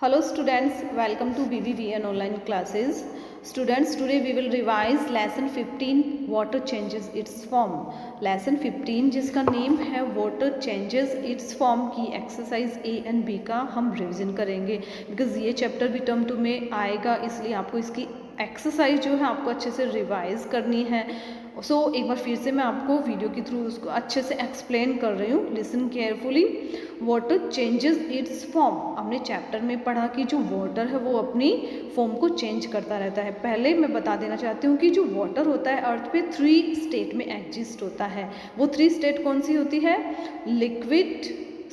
Hello students, welcome to BBVN online classes. Students, today we will revise lesson 15 water changes its form. Lesson 15 जिसका name है water changes its form की exercise A and B का हम revision करेंगे because ये chapter भी term 2 में आएगा, इसलिए आपको इसकी एक्सरसाइज जो है आपको अच्छे से रिवाइज करनी है। एक बार फिर से मैं आपको वीडियो के थ्रू उसको अच्छे से एक्सप्लेन कर रही हूँ। Listen carefully. Water changes it's form. हमने चैप्टर में पढ़ा कि जो वाटर है वो अपनी फॉर्म को चेंज करता रहता है। पहले मैं बता देना चाहती हूँ कि जो वाटर होता है अर्थ पे 3 स्टेट में एग्जिस्ट होता है। वो 3 स्टेट कौन सी होती है? Liquid,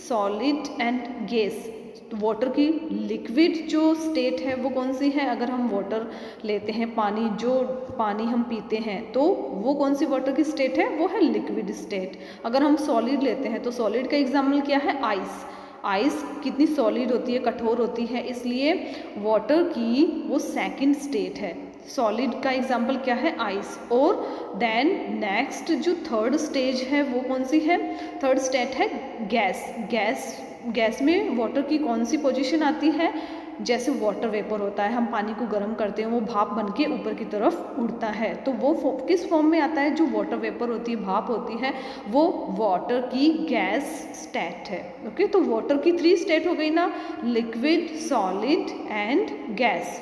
solid and gas. Water की लिक्विड जो स्टेट है वो कौन सी है? अगर हम वाटर लेते हैं, पानी, जो पानी हम पीते हैं, तो वो कौन सी वाटर की स्टेट है? वो है लिक्विड स्टेट। अगर हम सॉलिड लेते हैं तो सॉलिड का एग्जाम्पल क्या है? आइस। आइस कितनी सॉलिड होती है, कठोर होती है, इसलिए वाटर की वो सेकंड स्टेट है। सॉलिड का एग्जाम्पल क्या है? आइस। और देन नेक्स्ट जो थर्ड स्टेज है वो कौन सी है? थर्ड स्टेट है गैस। गैस में वाटर की कौन सी पोजीशन आती है? जैसे वाटर वेपर होता है, हम पानी को गर्म करते हैं, वो भाप बन के ऊपर की तरफ उड़ता है, तो वो किस फॉर्म में आता है? जो वाटर वेपर होती है, भाप होती है, वो वाटर की गैस स्टेट है। ओके, तो वाटर की 3 स्टेट हो गई ना, liquid, solid and gas.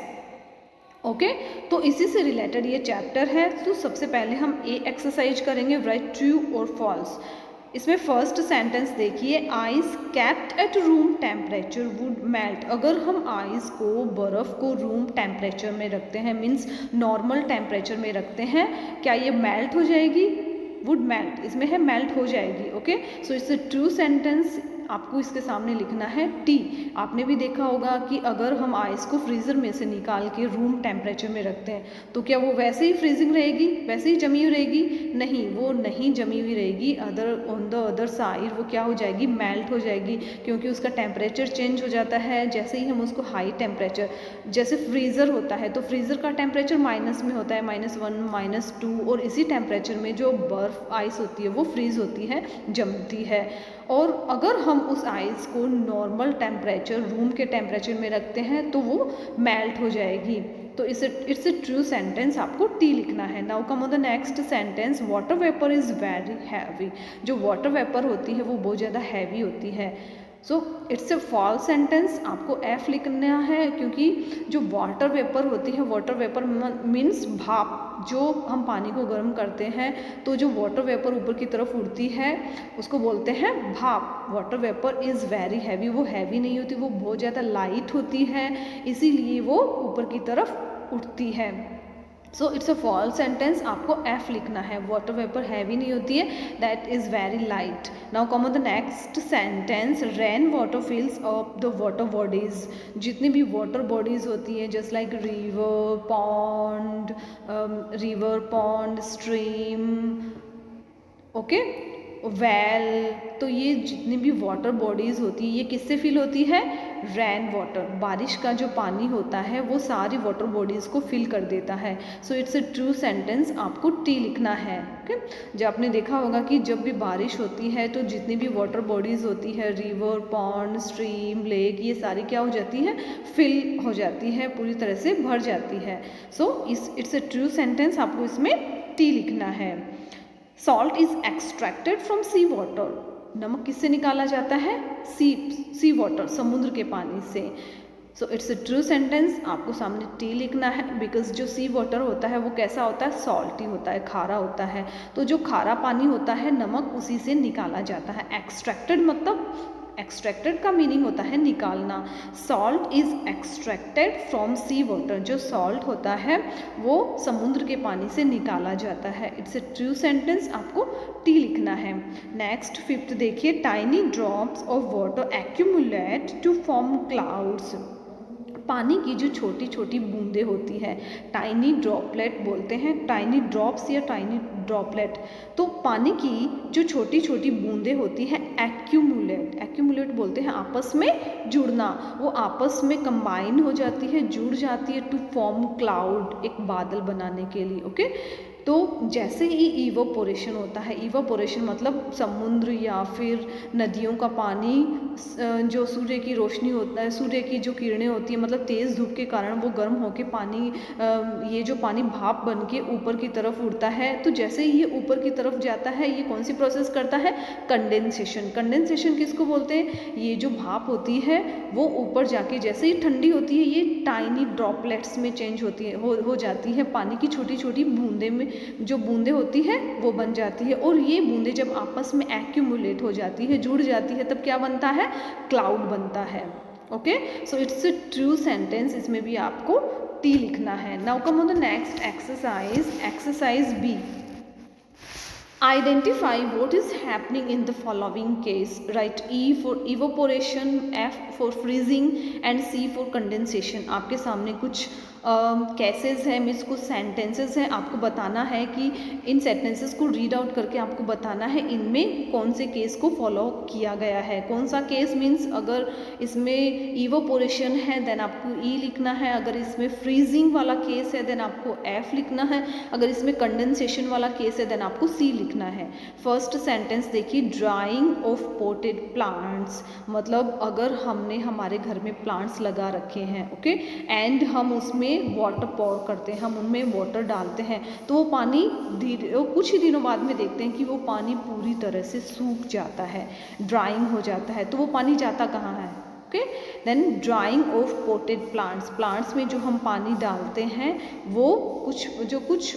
Okay, तो इसी से रिलेटेड ये चैप्टर है। तो सबसे पहले हम ए एक्सरसाइज करेंगे, राइट ट्रू और फॉल्स। इसमें फर्स्ट सेंटेंस देखिए, ice kept at room temperature would melt. अगर हम आइस को, बर्फ़ को रूम टेम्परेचर में रखते हैं, मीन्स नॉर्मल टेम्परेचर में रखते हैं, क्या ये मेल्ट हो जाएगी? वुड मेल्ट, इसमें है मेल्ट हो जाएगी। Okay, so it's a true sentence. आपको इसके सामने लिखना है टी। आपने भी देखा होगा कि अगर हम आइस को फ्रीज़र में से निकाल के रूम टेम्परेचर में रखते हैं तो क्या वो वैसे ही फ्रीजिंग रहेगी, वैसे ही जमी हुई रहेगी? नहीं, वो नहीं जमी हुई रहेगी। ऑन द अदर साइड वो क्या हो जाएगी? मेल्ट हो जाएगी, क्योंकि उसका टेम्परेचर चेंज हो जाता है जैसे ही हम उसको हाई टेम्परेचर, जैसे फ्रीज़र होता है तो फ्रीज़र का टेम्परेचर माइनस में होता है, -1 -2, और इसी टेम्परेचर में जो बर्फ़ आइस होती है वो फ्रीज़ होती है, जमती है। और अगर हम उस आइस को नॉर्मल टेम्परेचर, रूम के टेम्परेचर में रखते हैं तो वो मेल्ट हो जाएगी। तो इट्स ए ट्रू सेंटेंस, आपको टी लिखना है। Now come on the next sentence, water vapour is very heavy. जो वाटर वेपर होती है वो बहुत ज़्यादा हैवी होती है। So it's a false sentence, आपको एफ लिखना है, क्योंकि जो वाटर वेपर होती है, वाटर वेपर मीन्स भाप। जो हम पानी को गर्म करते हैं तो जो वाटर वेपर ऊपर की तरफ उड़ती है उसको बोलते हैं भाप। Water vapour is very heavy, वो हैवी नहीं होती, वो बहुत ज़्यादा लाइट होती है, इसीलिए वो ऊपर की तरफ उठती है। So it's a false sentence, आपको एफ लिखना है। वाटर वेपर हैवी नहीं होती है, that is very light. Now come on the next sentence, rain water fills up the water bodies. जितनी भी वाटर बॉडीज होती हैं, just like river, pond, stream, okay, well, तो ये जितनी भी वाटर बॉडीज़ होती है ये किससे फिल होती है? रेन वाटर, बारिश का जो पानी होता है वो सारी वाटर बॉडीज़ को फिल कर देता है। So it's a true sentence, आपको टी लिखना है। ओके, जब आपने देखा होगा कि जब भी बारिश होती है तो जितनी भी वाटर बॉडीज़ होती है, रिवर, पॉन्ड, स्ट्रीम, लेक, ये सारी क्या हो जाती है? फिल हो जाती है, पूरी तरह से भर जाती है। So it's a true sentence, आपको इसमें टी लिखना है। Salt is extracted from sea water. नमक किससे निकाला जाता है? सी वाटर, समुद्र के पानी से। सो इट्स अ ट्रू सेंटेंस, आपको सामने टी लिखना है, बिकॉज जो सी वाटर होता है वो कैसा होता है? सॉल्टी होता है, खारा होता है। तो जो खारा पानी होता है, नमक, उसी से निकाला जाता है। एक्सट्रैक्टेड मतलब, एक्सट्रैक्टेड का मीनिंग होता है निकालना। Salt is extracted from sea water, जो सॉल्ट होता है वो समुद्र के पानी से निकाला जाता है। इट्स ए ट्रू सेंटेंस, आपको टी लिखना है। नेक्स्ट फिफ्थ देखिए, tiny drops of water accumulate to form clouds. पानी की जो छोटी छोटी बूंदें होती हैं, टाइनी ड्रॉपलेट बोलते हैं, टाइनी ड्रॉप्स या टाइनी ड्रॉपलेट। तो पानी की जो छोटी छोटी बूंदें होती हैं, एक्यूमुलेट बोलते हैं आपस में जुड़ना। वो आपस में कंबाइन हो जाती है, जुड़ जाती है, टू फॉर्म क्लाउड, एक बादल बनाने के लिए। ओके, तो जैसे ही इवोपोरेशन होता है, इवोपोरेशन मतलब समुद्र या फिर नदियों का पानी, जो सूर्य की रोशनी होता है, सूर्य की जो किरणें होती है, मतलब तेज़ धूप के कारण वो गर्म होकर पानी, ये जो पानी भाप बन के ऊपर की तरफ उड़ता है। तो जैसे ही ये ऊपर की तरफ जाता है, ये कौन सी प्रोसेस करता है? कंडेंसेशन। कंडेंसेशन किसको बोलते हैं? ये जो भाप होती है वो ऊपर जाके जैसे ही ठंडी होती है, ये टाइनी ड्रॉपलेट्स में चेंज होती है, हो जाती है, पानी की छोटी छोटी बूंदे में जो बूंदे होती है वो बन जाती है। और ये बूंदे जब आपस में एक्यूमुलेट हो जाती है, जुड़ जाती है, तब क्या बनता है? क्लाउड बनता है। Okay, so it's a true sentence. इसमें भी आपको टी लिखना है। Now come on the next exercise, exercise B. Identify what is happening in the following case. Write E for evaporation, F for freezing and C for condensation. आपके सामने कुछ cases है, means कुछ सेंटेंसेस हैं, आपको बताना है कि इन सेंटेंसेस को रीड आउट करके आपको बताना है इनमें कौन से केस को फॉलो किया गया है। कौन सा केस मीन्स अगर इसमें इवोपोरेशन है देन आपको ई लिखना है, अगर इसमें फ्रीजिंग वाला केस है देन आपको एफ लिखना है, अगर इसमें कंडेंसेशन वाला केस है देन आपको सी लिखना है। फर्स्ट सेंटेंस देखिए, ड्राइंग ऑफ पोटेड प्लांट्स, मतलब अगर हमने हमारे घर में प्लांट्स लगा रखे हैं, ओके, एंड हम उसमें वाटर पॉर करते हैं, हम उनमें वाटर डालते हैं, तो वो पानी धीरे कुछ ही दिनों बाद में देखते हैं कि वो पानी पूरी तरह से सूख जाता है, ड्राइंग हो जाता है। तो वो पानी जाता कहाँ है? Okay, then drying of potted plants, plants में जो हम पानी डालते हैं वो कुछ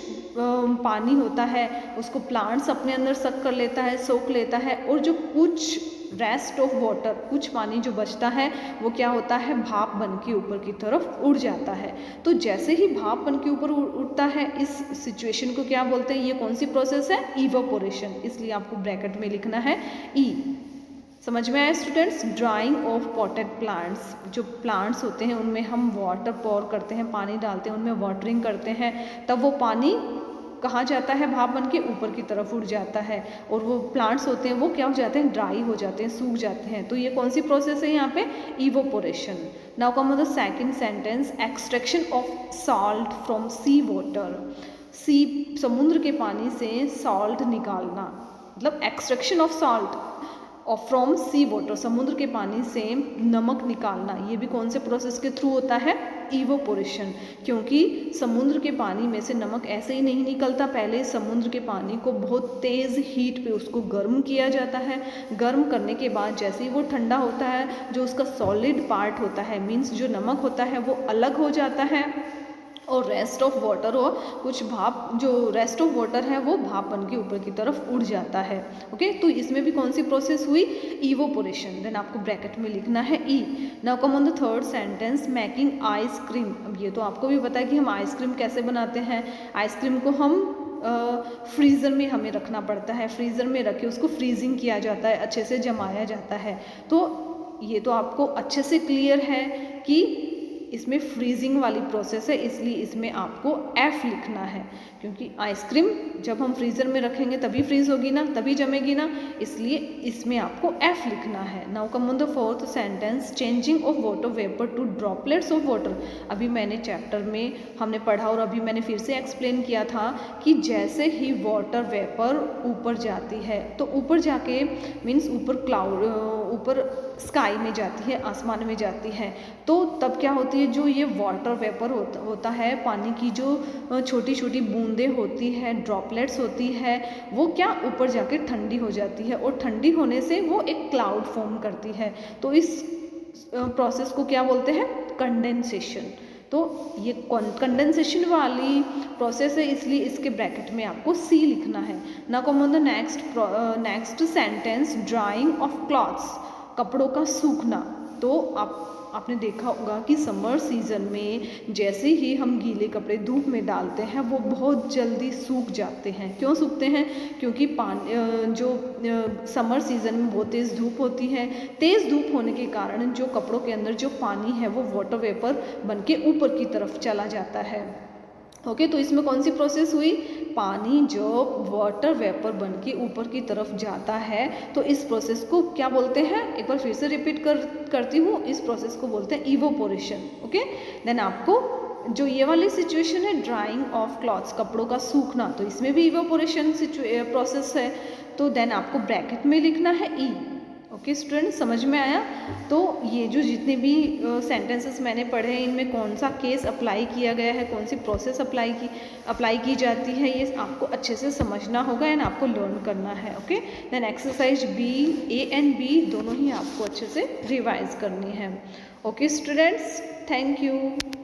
पानी होता है उसको प्लांट्स अपने अंदर सक कर लेता है, सोख लेता है, और जो कुछ रेस्ट ऑफ वाटर, कुछ पानी जो बचता है वो क्या होता है? भाप बन के ऊपर की तरफ उड़ जाता है। तो जैसे ही भाप बन के ऊपर उड़ता है, इस सिचुएशन को क्या बोलते हैं? ये कौन सी प्रोसेस है? इवापोरेशन। इसलिए आपको ब्रैकेट में लिखना है ई। समझ में आया students? Drying of potted plants, जो प्लांट्स होते हैं उनमें हम वाटर पॉर करते हैं, पानी डालते हैं, उनमें वाटरिंग करते हैं, तब वो पानी कहाँ जाता है? भाप बन के ऊपर की तरफ उड़ जाता है, और वो प्लांट्स होते हैं वो क्या हो जाते हैं? ड्राई हो जाते हैं, सूख जाते हैं। तो ये कौन सी प्रोसेस है यहाँ पे? Evaporation. Now come on the second sentence, extraction of salt from sea water. Sea, समुद्र के पानी से सॉल्ट निकालना, मतलब एक्सट्रैक्शन ऑफ सॉल्ट और फ्रॉम सी वाटर, समुद्र के पानी से नमक निकालना, ये भी कौन से प्रोसेस के थ्रू होता है? इवोपोरेशन। क्योंकि समुद्र के पानी में से नमक ऐसे ही नहीं निकलता, पहले समुद्र के पानी को बहुत तेज़ हीट पे उसको गर्म किया जाता है। गर्म करने के बाद जैसे ही वो ठंडा होता है, जो उसका सॉलिड पार्ट होता है, मीन्स जो नमक होता है वो अलग हो जाता है, और रेस्ट ऑफ वाटर हो, कुछ भाप, जो रेस्ट ऑफ वाटर है वो भाप बन के ऊपर की तरफ उड़ जाता है। ओके, तो इसमें भी कौन सी प्रोसेस हुई? इवोपोरेशन। देन आपको ब्रैकेट में लिखना है E. Now come on the third sentence, making ice cream. अब ये तो आपको भी पता है कि हम आइसक्रीम कैसे बनाते हैं। आइसक्रीम को हम फ्रीज़र में हमें रखना पड़ता है, फ्रीज़र में रख के उसको फ्रीजिंग किया जाता है, अच्छे से जमाया जाता है। तो ये तो आपको अच्छे से क्लियर है कि इसमें फ्रीजिंग वाली प्रोसेस है, इसलिए इसमें आपको एफ लिखना है, क्योंकि आइसक्रीम जब हम फ्रीज़र में रखेंगे तभी फ्रीज होगी ना, तभी जमेगी ना, इसलिए इसमें आपको एफ लिखना है। Now come on the fourth sentence, changing of water vapour to droplets of water. अभी मैंने चैप्टर में हमने पढ़ा और अभी मैंने फिर से एक्सप्लेन किया था कि जैसे ही वाटर वेपर ऊपर जाती है, तो ऊपर जाके मीन्स ऊपर क्लाउड, ऊपर स्काई में जाती है, आसमान में जाती है, तो तब क्या होती है? जो ये वाटर वेपर होता है, पानी की जो छोटी छोटी बूंदें होती है, ड्रॉपलेट्स होती है, वो क्या ऊपर जाके ठंडी हो जाती है, और ठंडी होने से वो एक क्लाउड फॉर्म करती है। तो इस प्रोसेस को क्या बोलते हैं? कंडेंसेशन। तो ये कंडेंसेशन वाली प्रोसेस है, इसलिए इसके ब्रैकेट में आपको सी लिखना है। Now come on the next sentence, drying of clothes, कपड़ों का सूखना। तो आपने देखा होगा कि समर सीज़न में जैसे ही हम गीले कपड़े धूप में डालते हैं वो बहुत जल्दी सूख जाते हैं। क्यों सूखते हैं? क्योंकि जो समर सीज़न में बहुत तेज़ धूप होती है, तेज़ धूप होने के कारण जो कपड़ों के अंदर जो पानी है वो वाटर वेपर बन के ऊपर की तरफ चला जाता है। ओके, तो इसमें कौन सी प्रोसेस हुई? पानी जब वाटर वेपर बन के ऊपर की तरफ जाता है, तो इस प्रोसेस को क्या बोलते हैं? एक बार फिर से रिपीट करती हूँ, इस प्रोसेस को बोलते हैं इवोपोरेशन। ओके, देन आपको जो ये वाली सिचुएशन है ड्राइंग ऑफ क्लॉथ्स, कपड़ों का सूखना, तो इसमें भी इवेपोरेशन प्रोसेस है, तो देन आपको ब्रैकेट में लिखना है ई। ओके स्टूडेंट, समझ में आया? तो ये जो जितने भी सेंटेंसेस मैंने पढ़े हैं इनमें कौन सा केस अप्लाई किया गया है, कौन सी प्रोसेस अप्लाई की जाती है, ये आपको अच्छे से समझना होगा एंड आपको लर्न करना है। Okay, then exercise B, A and B दोनों ही आपको अच्छे से रिवाइज करनी है। Okay students, thank you.